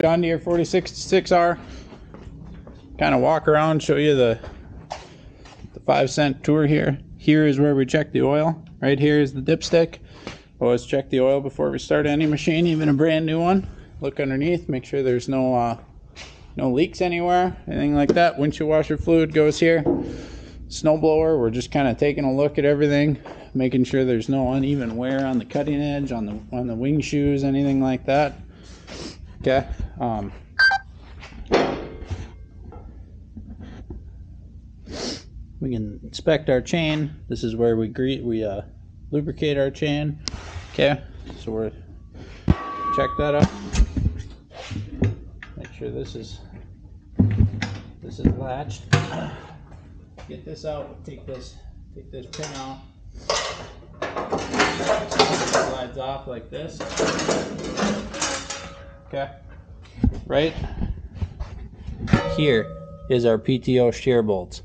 John Deere 4066R. Kind of walk around, show you the 5-cent tour here. Here is where we check the oil. Right here is the dipstick. Always check the oil before we start any machine, even a brand new one. Look underneath, make sure there's no leaks anywhere, anything like that. Windshield washer fluid goes here. Snowblower, we're just kind of taking a look at everything, making sure there's no uneven wear on the cutting edge, on the wing shoes, anything like that. Okay. We can inspect our chain. This is where we lubricate our chain. Okay, so we're check that out. Make sure this is latched. Get this out. Take this pin out. Slides off like this. Okay. Right here is our PTO shear bolts.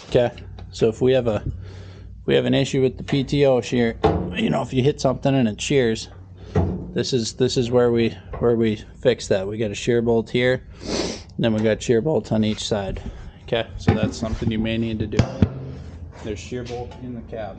Okay. So if we have an issue with the PTO shear, if you hit something and it shears, this is where we fix that. We got a shear bolt here, and then we got shear bolts on each side. Okay, so that's something you may need to do. There's shear bolt in the cab.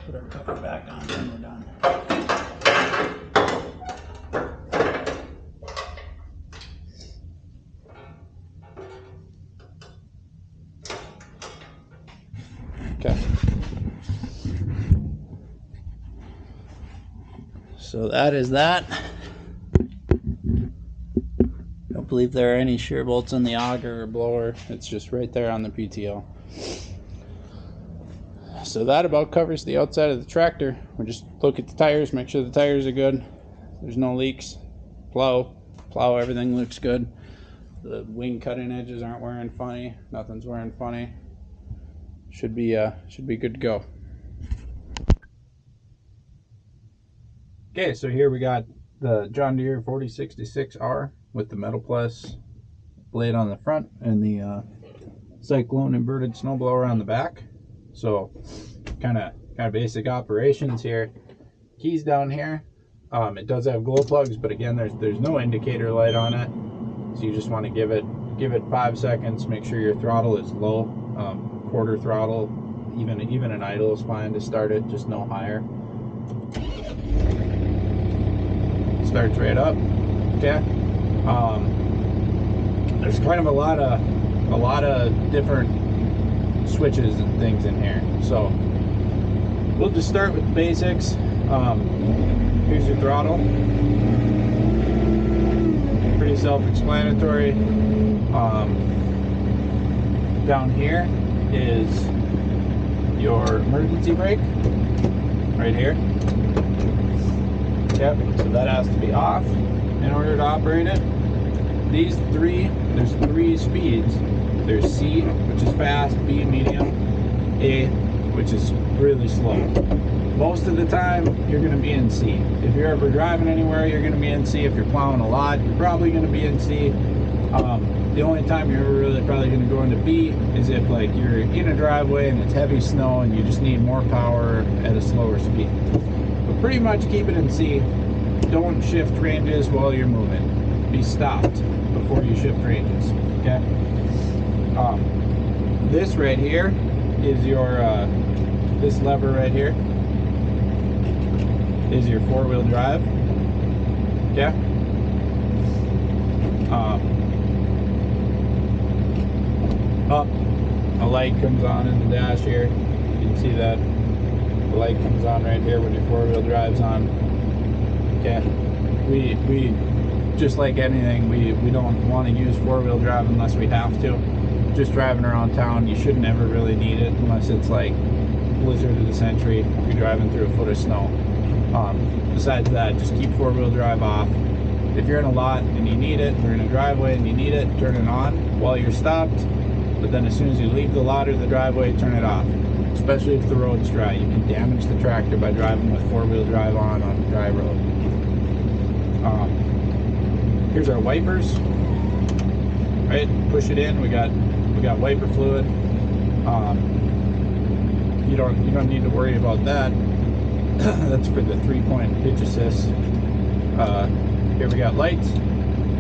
Put our cover back on when we're done. Okay. So that is that. Don't believe there are any shear bolts in the auger or blower. It's just right there on the PTO. So that about covers the outside of the tractor. We just look at the tires, make sure the tires are good. There's no leaks. Plow, everything looks good. The wing cutting edges aren't wearing funny. Nothing's wearing funny. Should be good to go. Okay, so here we got the John Deere 4066R with the Metal Plus blade on the front and the Cyclone inverted snowblower on the back. So kind of basic operations here. Keys down here. It does have glow plugs, but again, there's no indicator light on it. So you just want to give it 5 seconds. Make sure your throttle is low, quarter throttle. Even an idle is fine to start it, just no higher. Starts right up. Okay. There's kind of a lot of different switches and things in here, so we'll just start with the basics. Here's your throttle. Pretty self-explanatory. Down here is your emergency brake, right here. Yep, so that has to be off in order to operate it. There's three speeds. There's C, which is fast, B, medium, A, which is really slow. Most of the time, you're going to be in C. If you're ever driving anywhere, you're going to be in C. If you're plowing a lot, you're probably going to be in C. The only time you're ever really probably going to go into B is if like you're in a driveway and it's heavy snow and you just need more power at a slower speed. But pretty much keep it in C. Don't shift ranges while you're moving. Be stopped before you shift ranges. Okay. This right here is your this lever right here is your 4-wheel drive. Okay. Up, a light comes on in the dash here. You can see that the light comes on right here when your 4-wheel drive's on. Okay. We just like anything, we don't want to use 4-wheel drive unless we have to. Just driving around town, you should never really need it unless it's like blizzard of the century, if you're driving through a foot of snow. Besides that, just keep 4-wheel drive off. If you're in a lot and you need it, or in a driveway and you need it, turn it on while you're stopped. But then as soon as you leave the lot or the driveway, turn it off. Especially if the road's dry. You can damage the tractor by driving with 4-wheel drive on a dry road. Here's our wipers. Right, push it in. We got wiper fluid. You don't need to worry about that. That's for the 3-point hitch assist. Here we got lights,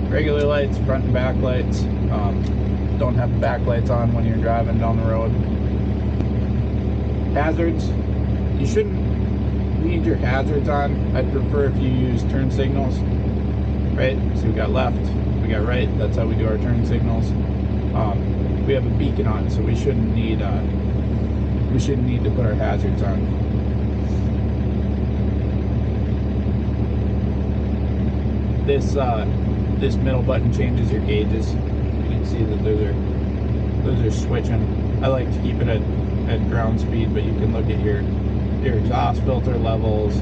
regular lights, front and back lights. Don't have the back lights on when you're driving down the road. Hazards, you shouldn't need your hazards on. I'd prefer if you use turn signals, right? So we got left, we got right, that's how we do our turn signals. We have a beacon on, so we shouldn't need to put our hazards on. This middle button changes your gauges. You can see that those are switching. I like to keep it at ground speed, but you can look at your exhaust filter levels,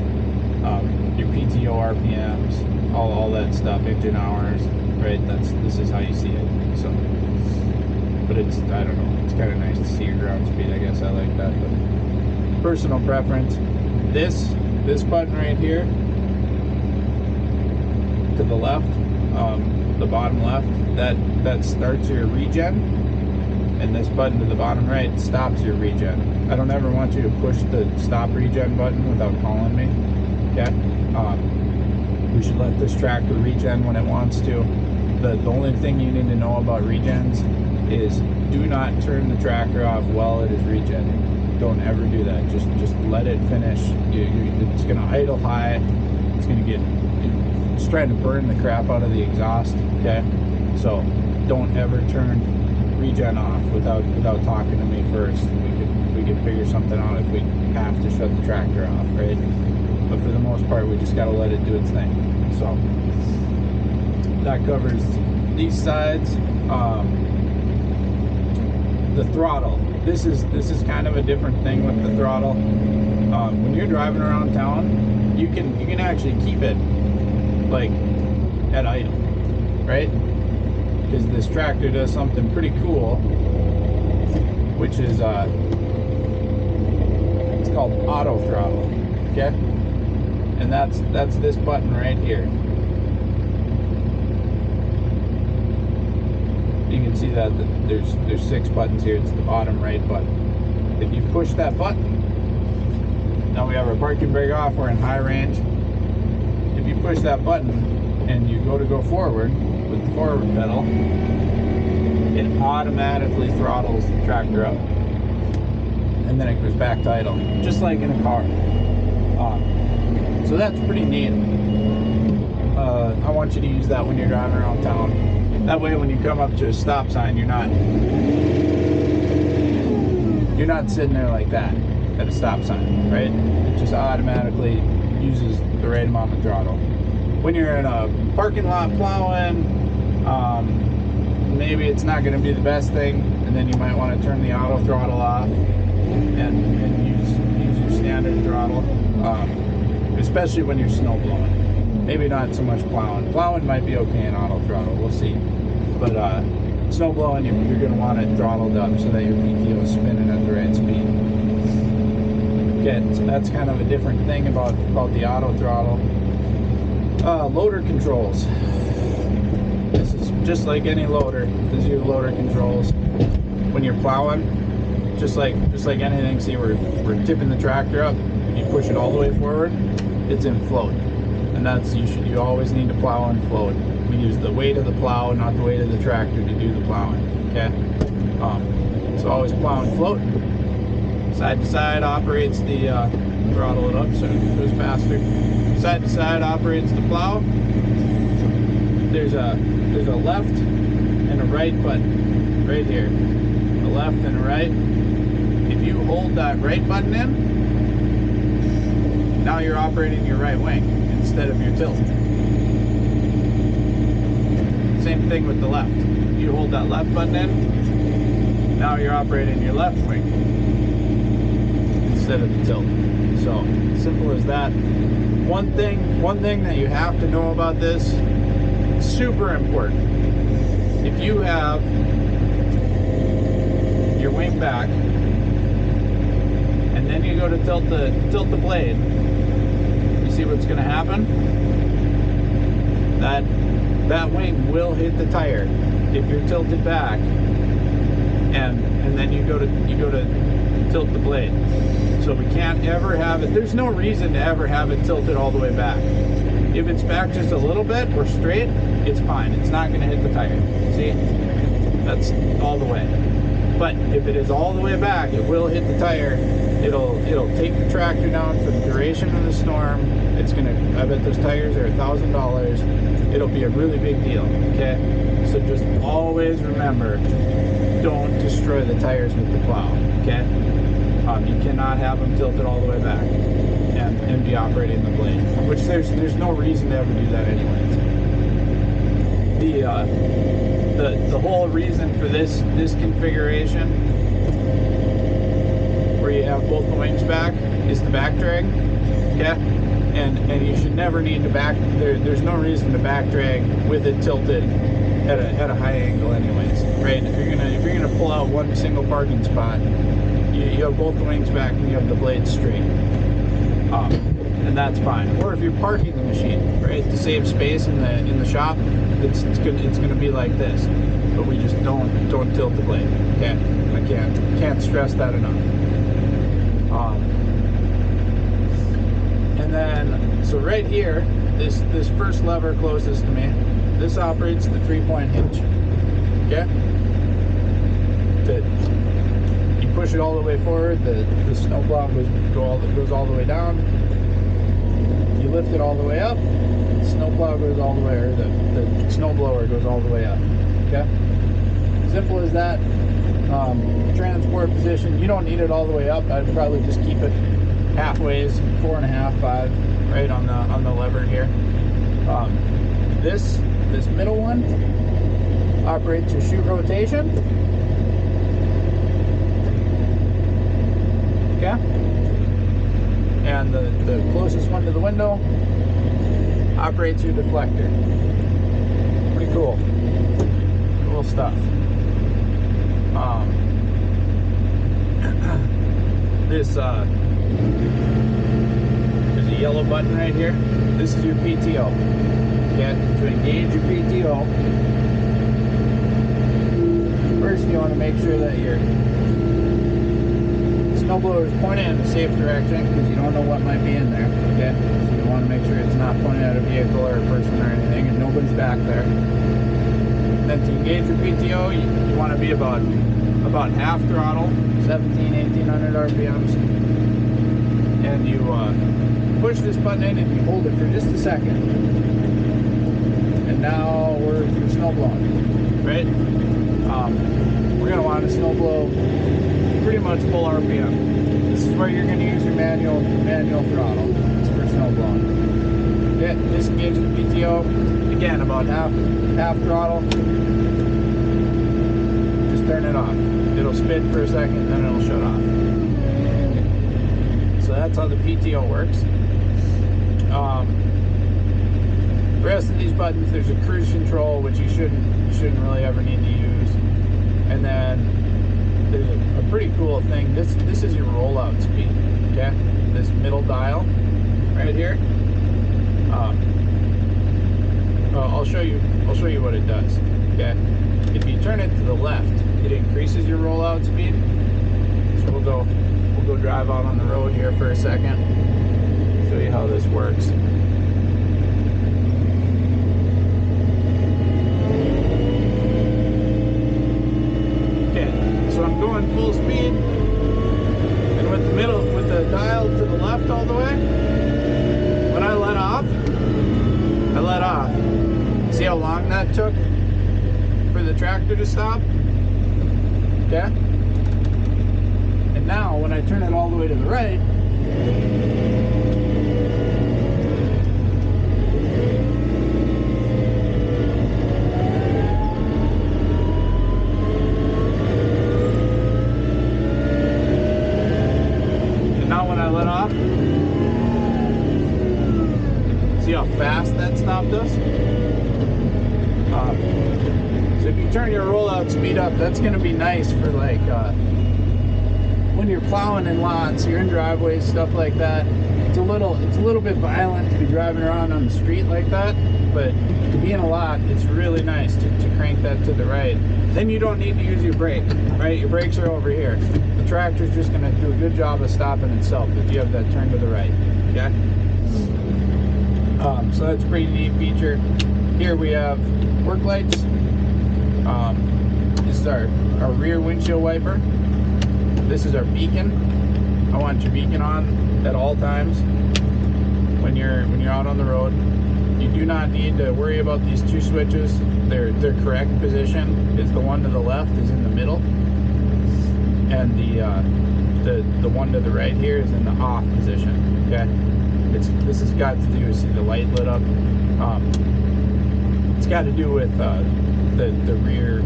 your PTO RPMs, all that stuff, engine hours, right? This is how you see it. So, but it's, I don't know, it's kind of nice to see your ground speed. I guess I like that, but personal preference. This button right here to the left, the bottom left, that starts your regen, and this button to the bottom right stops your regen. I don't ever want you to push the stop regen button without calling me. Okay? We should let this tractor regen when it wants to. The only thing you need to know about regens is do not turn the tractor off while it is regenning. Don't ever do that. Just let it finish. It's going to idle high. It's going to get, it's trying to burn the crap out of the exhaust. Okay, so don't ever turn regen off without talking to me first. We could figure something out if we have to shut the tractor off, right? But for the most part, we just got to let it do its thing. So that covers these sides. The throttle. This is kind of a different thing with the throttle. When you're driving around town, you can actually keep it like at idle, right? Because this tractor does something pretty cool, which is it's called auto throttle. Okay, and that's this button right here. You can see that there's 6 buttons here. It's the bottom right button. If you push that button, now we have our parking brake off, we're in high range. If you push that button and you go forward with the forward pedal, it automatically throttles the tractor up. And then it goes back to idle, just like in a car. So that's pretty neat. I want you to use that when you're driving around town. That way when you come up to a stop sign, you're not sitting there like that at a stop sign, right? It just automatically uses the right amount of throttle. When you're in a parking lot plowing, maybe it's not going to be the best thing, and then you might want to turn the auto throttle off and use your standard throttle, especially when you're snow blowing. Maybe not so much plowing. Plowing might be okay in auto throttle, we'll see. But snow blowing, you're going to want it throttled up so that your PTO is spinning at the right speed. Okay, so that's kind of a different thing about the auto throttle. Loader controls. This is just like any loader. This is your loader controls. When you're plowing, just like anything, see we're tipping the tractor up. If you push it all the way forward, it's in float. And that's, you always need to plow and float. We use the weight of the plow, not the weight of the tractor, to do the plowing. Okay? So always plow and float. Side to side operates the throttle it up so it goes faster. Side to side operates the plow. There's a left and a right button right here. A left and a right. If you hold that right button in, now you're operating your right wing instead of your tilt. Same thing with the left. If you hold that left button in, now you're operating your left wing instead of the tilt. So simple as that. One thing that you have to know about this, super important. If you have your wing back and then you go to tilt the blade, you see what's going to happen? That wing will hit the tire if you're tilted back, and then you go to tilt the blade. So we can't ever have it, there's no reason to ever have it tilted all the way back. If it's back just a little bit or straight, it's fine. It's not going to hit the tire. See? That's all the way. But if it is all the way back, it will hit the tire. It'll take the tractor down for the duration of the storm. It's gonna, I bet those tires are $1,000. It'll be a really big deal, okay? So just always remember, don't destroy the tires with the plow, okay? You cannot have them tilted all the way back and be operating the blade, which there's no reason to ever do that anyways. The whole reason for this configuration, where you have both the wings back, is the back drag, okay? And you should never need to back. There's no reason to back drag with it tilted at a high angle, anyways, right? If you're gonna pull out one single parking spot, you have both the wings back and you have the blade straight, and that's fine. Or if you're parking the machine, right, to save space in the shop, it's gonna be like this. But we just don't tilt the blade. Okay, I can't stress that enough. And then so right here, this first lever closest to me, this operates the 3-point hinge. Okay, you push it all the way forward, the snowplow goes all the way down. You lift it all the way up, the snowplow goes all the way, or the snowblower goes all the way up. Okay, simple as that. Transport position, you don't need it all the way up. I'd probably just keep it halfways, 4.5, 5, right on the lever here. This middle one operates your chute rotation. Okay, and the closest one to the window operates your deflector. Pretty cool stuff. There's a yellow button right here. This is your PTO. Okay, to engage your PTO, first you want to make sure that your snowblower is pointed in a safe direction, because you don't know what might be in there. Okay, so you want to make sure it's not pointing at a vehicle or a person or anything, and nobody's back there. Then to engage your PTO, you want to be about half throttle, 1800 RPMs, and you push this button in and you hold it for just a second. And now we're snow blowing, right? We're going to want to snow blow pretty much full RPM. This is where you're going to use your manual throttle. It's for snow blowing. Okay, disengage the PTO. Again, about half throttle. Just turn it off. It'll spin for a second, then it'll shut off. So that's how the PTO works. The rest of these buttons, there's a cruise control, which you shouldn't really ever need to use. And then there's a pretty cool thing. This is your rollout speed. Okay, this middle dial right here. I'll show you what it does. Okay, if you turn it to the left, it increases your rollout speed. So we'll go drive out on the road here for a second. Show you how this works. Okay, so I'm going full speed, and with the dial to the left all the way. When I let off. See how long that took for the tractor to stop? Okay? And now when I turn it all the way to the right, and now when I let off, see how fast that stopped us? So if you turn your rollout speed up, that's going to be nice for like when you're plowing in lots, you're in driveways, stuff like that. it's a little bit violent to be driving around on the street like that, but to be in a lot, it's really nice to crank that to the right. Then you don't need to use your brake, right? Your brakes are over here. The tractor's just gonna do a good job of stopping itself if you have that turn to the right, okay? So that's a pretty neat feature. Here we have work lights. This is our rear windshield wiper. This is our beacon. I want your beacon on at all times when you're out on the road. You do not need to worry about these two switches. Their correct position is the one to the left is in the middle, and the one to the right here is in the off position. Okay, this has got to do with, see the light lit up. It's got to do with the rear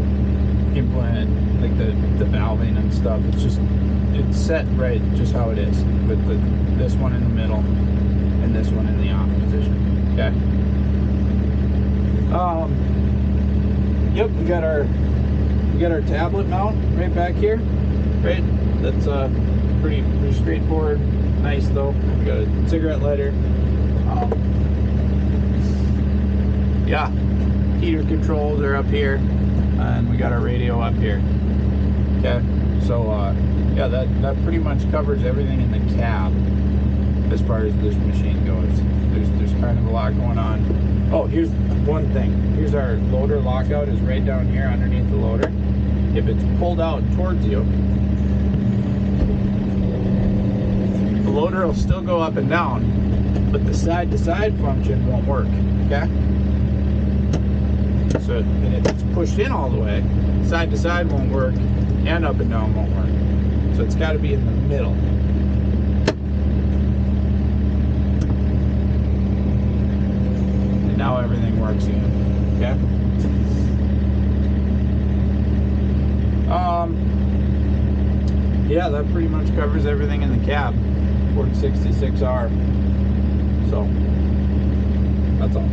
implement, like the valving and stuff. It's set right just how it is, with this one in the middle and this one in the off position. Okay. Yep, we got our tablet mount right back here. Right, that's pretty straightforward. Nice though. We got a cigarette lighter. Yeah, heater controls are up here, and we got our radio up here. Okay, so yeah, that pretty much covers everything in the cab as far as this machine goes. There's kind of a lot going on. Oh, here's one thing. Here's our loader lockout is right down here underneath the loader. If it's pulled out towards you, the loader will still go up and down, but the side-to-side function won't work. Okay. So, and if it's pushed in all the way, side to side won't work, and up and down won't work. So it's got to be in the middle. And now everything works again. Okay. Yeah, that pretty much covers everything in the cab. 4066R. So that's all.